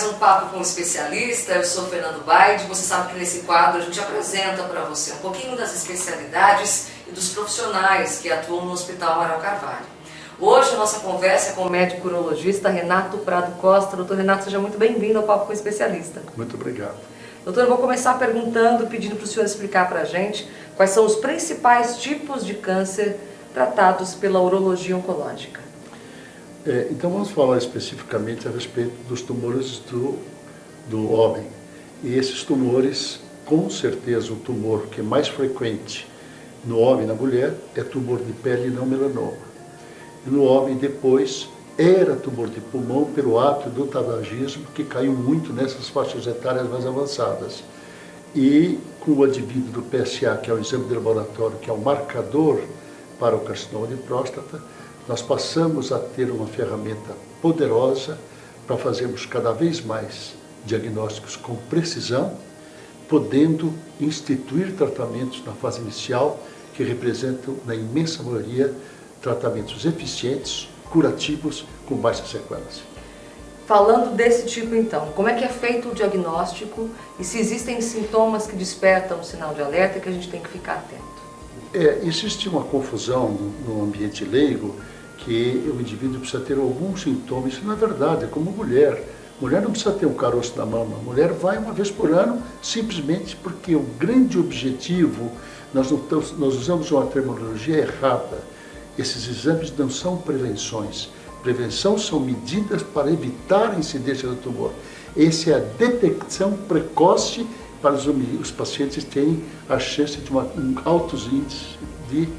mais um Papo com o Especialista. Eu sou Fernando Baide. Você sabe que nesse quadro a gente apresenta para você um pouquinho das especialidades e dos profissionais que atuam no Hospital Amaral Carvalho. Hoje a nossa conversa é com o médico urologista Renato Prado Costa. Doutor Renato, seja muito bem-vindo ao Papo com o Especialista. Muito obrigado. Doutor, eu vou começar pedindo para o senhor explicar para a gente quais são os principais tipos de câncer tratados pela urologia oncológica. Então vamos falar especificamente a respeito dos tumores do homem. E esses tumores, com certeza o tumor que é mais frequente no homem e na mulher é tumor de pele e não melanoma. E no homem depois era tumor de pulmão pelo hábito do tabagismo, que caiu muito nessas faixas etárias mais avançadas. E com o advento do PSA, que é o exame de laboratório, que é o marcador para o carcinoma de próstata, nós passamos a ter uma ferramenta poderosa para fazermos cada vez mais diagnósticos com precisão, podendo instituir tratamentos na fase inicial que representam, na imensa maioria, tratamentos eficientes, curativos, com baixas sequelas. Falando desse tipo então, como é que é feito o diagnóstico e se existem sintomas que despertam um sinal de alerta que a gente tem que ficar atento? Existe uma confusão no ambiente leigo que o indivíduo precisa ter alguns sintomas. Isso não é verdade, é como mulher. Mulher não precisa ter um caroço na mama. Mulher vai uma vez por ano simplesmente porque o grande objetivo, nós usamos uma terminologia errada. Esses exames não são prevenções. Prevenção são medidas para evitar a incidência do tumor. Essa é a detecção precoce para os pacientes terem a chance de altos índices de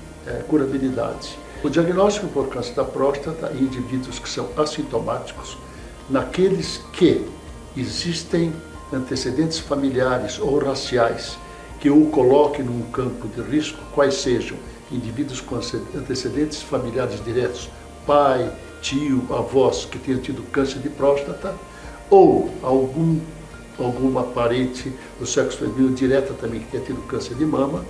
curabilidade. O diagnóstico por câncer da próstata em indivíduos que são assintomáticos, naqueles que existem antecedentes familiares ou raciais que o coloquem num campo de risco, quais sejam indivíduos com antecedentes familiares diretos, pai, tio, avós que tenham tido câncer de próstata, ou alguma parente do sexo feminino direta também que tenha tido câncer de mama.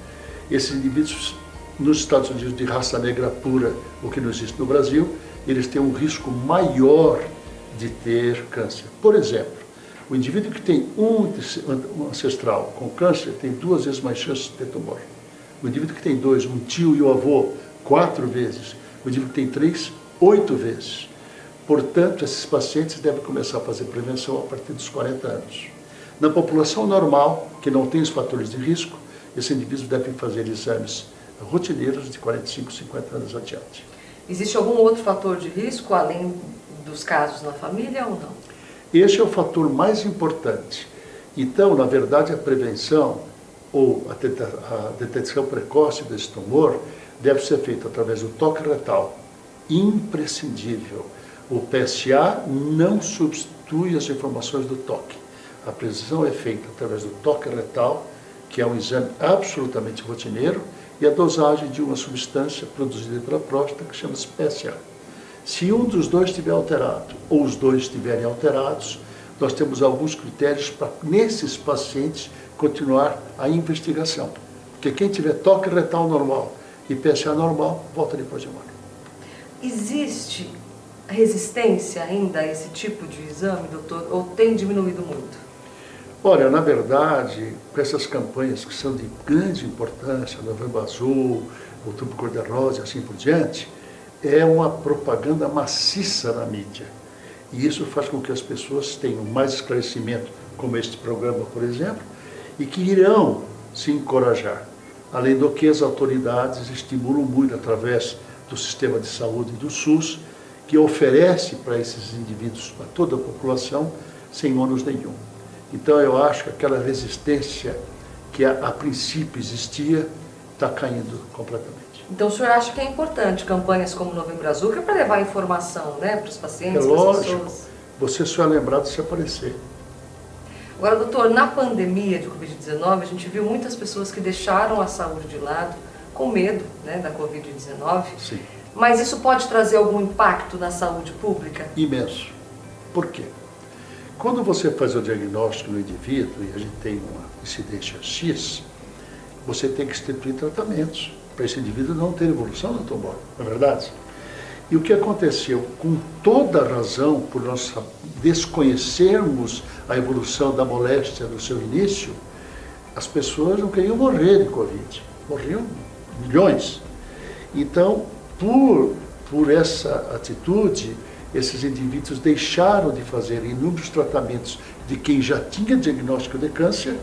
Esses indivíduos, nos Estados Unidos, de raça negra pura, o que não existe no Brasil, eles têm um risco maior de ter câncer. Por exemplo, o indivíduo que tem um ancestral com câncer tem 2 vezes mais chances de ter tumor. O indivíduo que tem 2, um tio e o avô, 4 vezes. O indivíduo que tem 3, 8 vezes. Portanto, esses pacientes devem começar a fazer prevenção a partir dos 40 anos. Na população normal, que não tem os fatores de risco, esses indivíduos devem fazer exames rotineiros de 45, 50 anos adiante. Existe algum outro fator de risco, além dos casos na família ou não? Este é o fator mais importante. Então, na verdade, a prevenção ou a detecção precoce desse tumor deve ser feita através do toque retal. Imprescindível. O PSA não substitui as informações do toque. A precisão é feita através do toque retal, que é um exame absolutamente rotineiro, e a dosagem de uma substância produzida pela próstata que chama-se PSA. Se um dos dois estiver alterado, ou os dois estiverem alterados, nós temos alguns critérios para, nesses pacientes, continuar a investigação. Porque quem tiver toque retal normal e PSA normal, volta depois de um ano. Existe resistência ainda a esse tipo de exame, doutor, ou tem diminuído muito? Olha, na verdade, com essas campanhas que são de grande importância, Novembro Azul, Outubro Cor-de-Rosa e assim por diante, é uma propaganda maciça na mídia. E isso faz com que as pessoas tenham mais esclarecimento, como este programa, por exemplo, e que irão se encorajar. Além do que as autoridades estimulam muito através do sistema de saúde do SUS, que oferece para esses indivíduos, para toda a população, sem ônus nenhum. Então eu acho que aquela resistência que a princípio existia, está caindo completamente. Então o senhor acha que é importante campanhas como Novembro Azul, que é para levar informação, né, para os pacientes, é para as lógico, pessoas? Você só é lembrado se aparecer. Agora, doutor, na pandemia de Covid-19, a gente viu muitas pessoas que deixaram a saúde de lado com medo, né, da Covid-19. Sim. Mas isso pode trazer algum impacto na saúde pública? Imenso. Por quê? Quando você faz o diagnóstico no indivíduo e a gente tem uma incidência X, você tem que instituir tratamentos para esse indivíduo não ter evolução do tumor, não é verdade? E o que aconteceu? Com toda razão, por nós desconhecermos a evolução da moléstia no seu início, as pessoas não queriam morrer de Covid. Morriam milhões. Então, por essa atitude, esses indivíduos deixaram de fazer inúmeros tratamentos de quem já tinha diagnóstico de câncer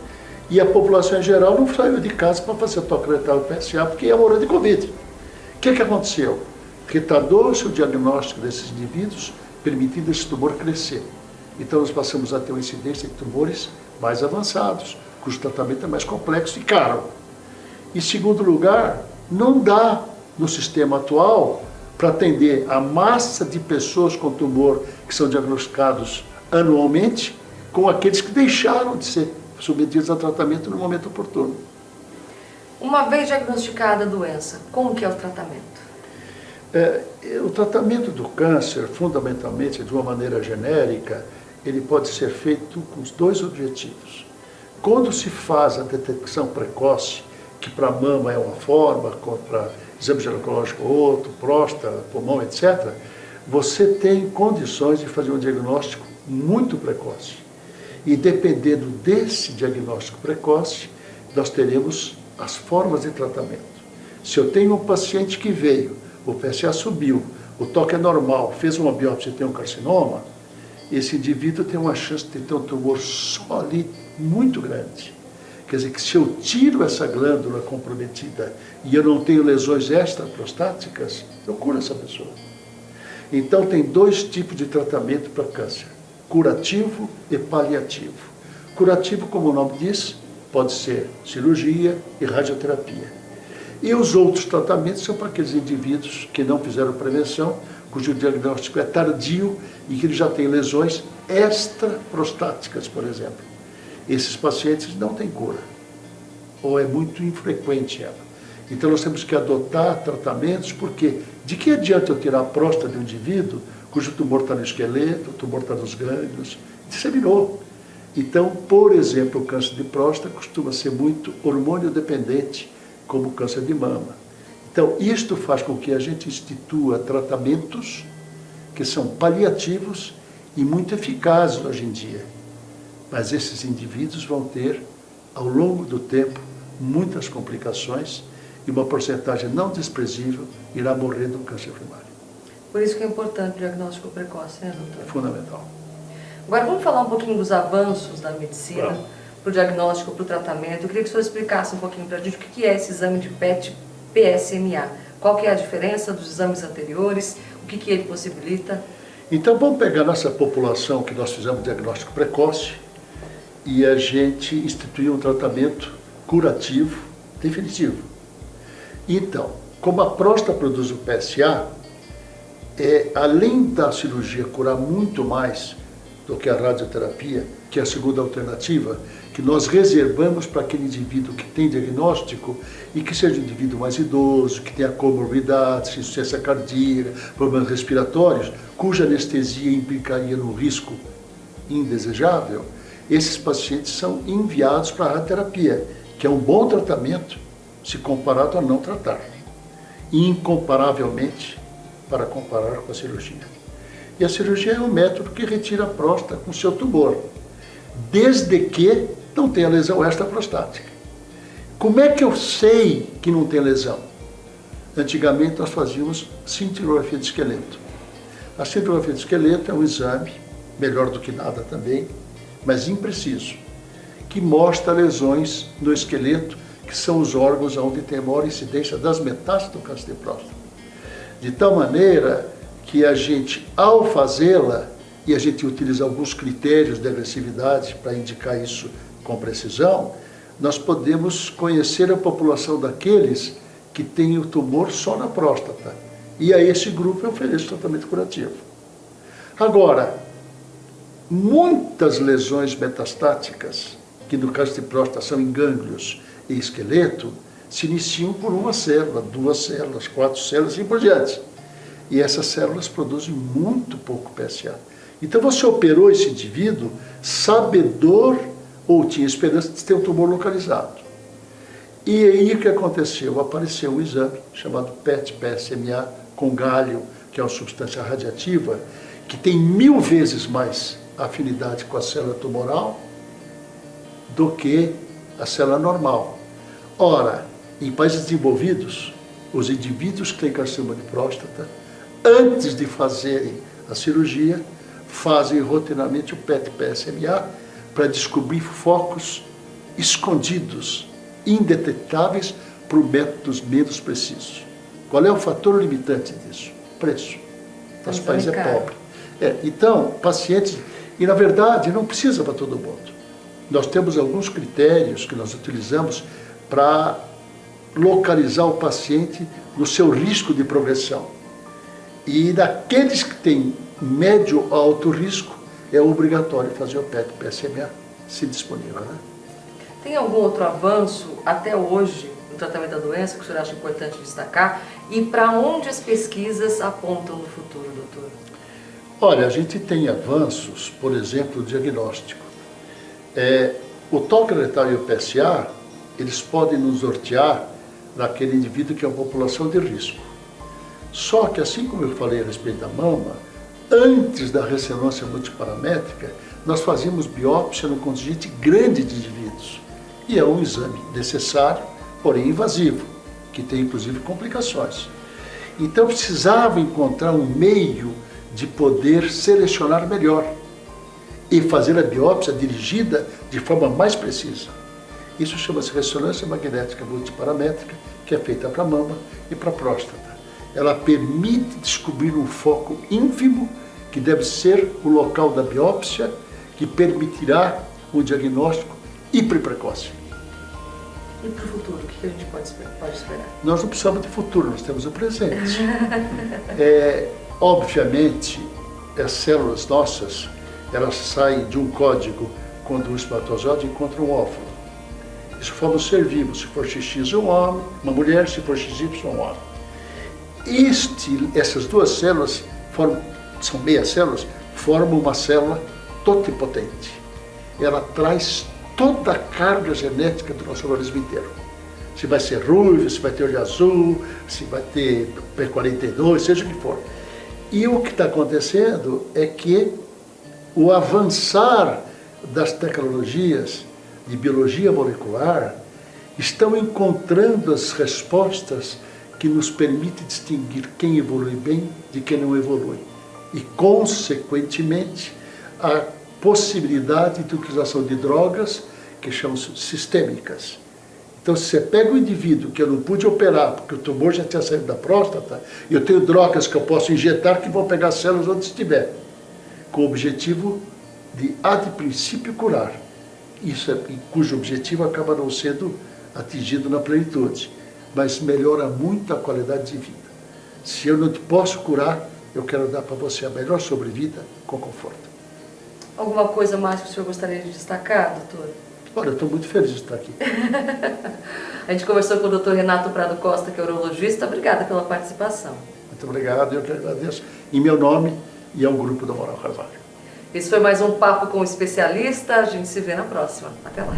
e a população em geral não saiu de casa para fazer toque retal e PSA porque ia morrer de Covid. O que aconteceu? Retardou-se o diagnóstico desses indivíduos, permitindo esse tumor crescer. Então nós passamos a ter uma incidência de tumores mais avançados, cujo tratamento é mais complexo e caro. Em segundo lugar, não dá no sistema atual para atender a massa de pessoas com tumor que são diagnosticados anualmente com aqueles que deixaram de ser submetidos a tratamento no momento oportuno. Uma vez diagnosticada a doença, como que é o tratamento? O tratamento do câncer, fundamentalmente, de uma maneira genérica, ele pode ser feito com os dois objetivos. Quando se faz a detecção precoce, que para mama é uma forma, para exame ginecológico outro, próstata, pulmão, etc., você tem condições de fazer um diagnóstico muito precoce. E dependendo desse diagnóstico precoce, nós teremos as formas de tratamento. Se eu tenho um paciente que veio, o PSA subiu, o toque é normal, fez uma biópsia e tem um carcinoma, esse indivíduo tem uma chance de ter um tumor só ali muito grande. Quer dizer que se eu tiro essa glândula comprometida e eu não tenho lesões extraprostáticas, eu curo essa pessoa. Então tem dois tipos de tratamento para câncer, curativo e paliativo. Curativo, como o nome diz, pode ser cirurgia e radioterapia. E os outros tratamentos são para aqueles indivíduos que não fizeram prevenção, cujo diagnóstico é tardio e que já têm lesões extraprostáticas, por exemplo. Esses pacientes não têm cura, ou é muito infrequente ela. Então nós temos que adotar tratamentos, porque de que adianta eu tirar a próstata de um indivíduo cujo tumor está no esqueleto, o tumor está nos gânglios, disseminou. Então, por exemplo, o câncer de próstata costuma ser muito hormônio dependente, como o câncer de mama. Então, isto faz com que a gente institua tratamentos que são paliativos e muito eficazes hoje em dia. Mas esses indivíduos vão ter, ao longo do tempo, muitas complicações e uma porcentagem não desprezível irá morrer do câncer primário. Por isso que é importante o diagnóstico precoce, né, doutor? É fundamental. Agora vamos falar um pouquinho dos avanços da medicina, para o diagnóstico, para o tratamento. Eu queria que o senhor explicasse um pouquinho para a gente o que é esse exame de PET-PSMA. Qual que é a diferença dos exames anteriores, o que ele possibilita? Então vamos pegar nossa população que nós fizemos diagnóstico precoce e a gente instituiu um tratamento curativo definitivo. Então, como a próstata produz o PSA, além da cirurgia curar muito mais do que a radioterapia, que é a segunda alternativa, que nós reservamos para aquele indivíduo que tem diagnóstico e que seja um indivíduo mais idoso, que tenha comorbidades, insuficiência cardíaca, problemas respiratórios, cuja anestesia implicaria num risco indesejável, esses pacientes são enviados para a radioterapia, que é um bom tratamento se comparado a não tratar, incomparavelmente para comparar com a cirurgia. E a cirurgia é um método que retira a próstata com seu tumor, desde que não tenha lesão extraprostática. Como é que eu sei que não tem lesão? Antigamente nós fazíamos cintilografia de esqueleto. A cintilografia de esqueleto é um exame, melhor do que nada também, mas impreciso, que mostra lesões no esqueleto, que são os órgãos onde tem a maior incidência das metástases do câncer de próstata. De tal maneira que a gente, ao fazê-la, e a gente utiliza alguns critérios de agressividade para indicar isso com precisão, nós podemos conhecer a população daqueles que têm o tumor só na próstata. E a esse grupo eu ofereço tratamento curativo. Agora, muitas lesões metastáticas, que no caso de próstata são em gânglios e esqueleto, se iniciam por uma célula, 2 células, 4 células e por diante. E essas células produzem muito pouco PSA. Então você operou esse indivíduo sabedor ou tinha esperança de ter um tumor localizado. E aí o que aconteceu? Apareceu um exame chamado PET-PSMA com galho que é uma substância radiativa, que tem 1000 vezes mais afinidade com a célula tumoral do que a célula normal. Ora, em países desenvolvidos, os indivíduos que têm carcinoma de próstata, antes de fazerem a cirurgia, fazem rotineiramente o PET-PSMA para descobrir focos escondidos, indetectáveis por métodos menos precisos. Qual é o fator limitante disso? Preço. Nosso país é pobre. Então, pacientes... E, na verdade, não precisa para todo mundo. Nós temos alguns critérios que nós utilizamos para localizar o paciente no seu risco de progressão. E daqueles que têm médio a alto risco, é obrigatório fazer o PET-PSMA, se disponível. Né? Tem algum outro avanço até hoje no tratamento da doença que o senhor acha importante destacar? E para onde as pesquisas apontam no futuro, doutor? Olha, a gente tem avanços, por exemplo, o diagnóstico. O toque retal e o PSA, eles podem nos nortear naquele indivíduo que é uma população de risco. Só que, assim como eu falei a respeito da mama, antes da ressonância multiparamétrica, nós fazíamos biópsia no contingente grande de indivíduos. E é um exame necessário, porém invasivo, que tem inclusive complicações. Então precisava encontrar um meio de poder selecionar melhor e fazer a biópsia dirigida de forma mais precisa. Isso chama-se ressonância magnética multiparamétrica, que é feita para a mama e para a próstata. Ela permite descobrir um foco ínfimo, que deve ser o local da biópsia, que permitirá um diagnóstico hiperprecoce. E para o futuro, o que a gente pode esperar? Nós não precisamos de futuro, nós temos o presente. Obviamente, as células nossas, elas saem de um código quando o espermatozoide encontra um óvulo. Isso forma um ser vivo, se for XX um homem, uma mulher, se for XY um homem. Essas duas células, são meias células, formam uma célula totipotente. Ela traz toda a carga genética do nosso organismo inteiro. Se vai ser ruivo, se vai ter olho azul, se vai ter P42, seja o que for. E o que está acontecendo é que o avançar das tecnologias de biologia molecular estão encontrando as respostas que nos permitem distinguir quem evolui bem de quem não evolui. E, consequentemente, a possibilidade de utilização de drogas que chamam-se sistêmicas. Então, se você pega um indivíduo que eu não pude operar porque o tumor já tinha saído da próstata, eu tenho drogas que eu posso injetar que vão pegar as células onde estiver, com o objetivo de, de princípio, curar. Cujo objetivo acaba não sendo atingido na plenitude, mas melhora muito a qualidade de vida. Se eu não te posso curar, eu quero dar para você a melhor sobrevida com conforto. Alguma coisa mais que o senhor gostaria de destacar, doutor? Olha, eu estou muito feliz de estar aqui. A gente conversou com o doutor Renato Prado Costa, que é urologista. Obrigada pela participação. Muito obrigado, eu que agradeço, em meu nome e ao grupo da Moral Carvalho. Esse foi mais um Papo com o Especialista. A gente se vê na próxima. Até lá.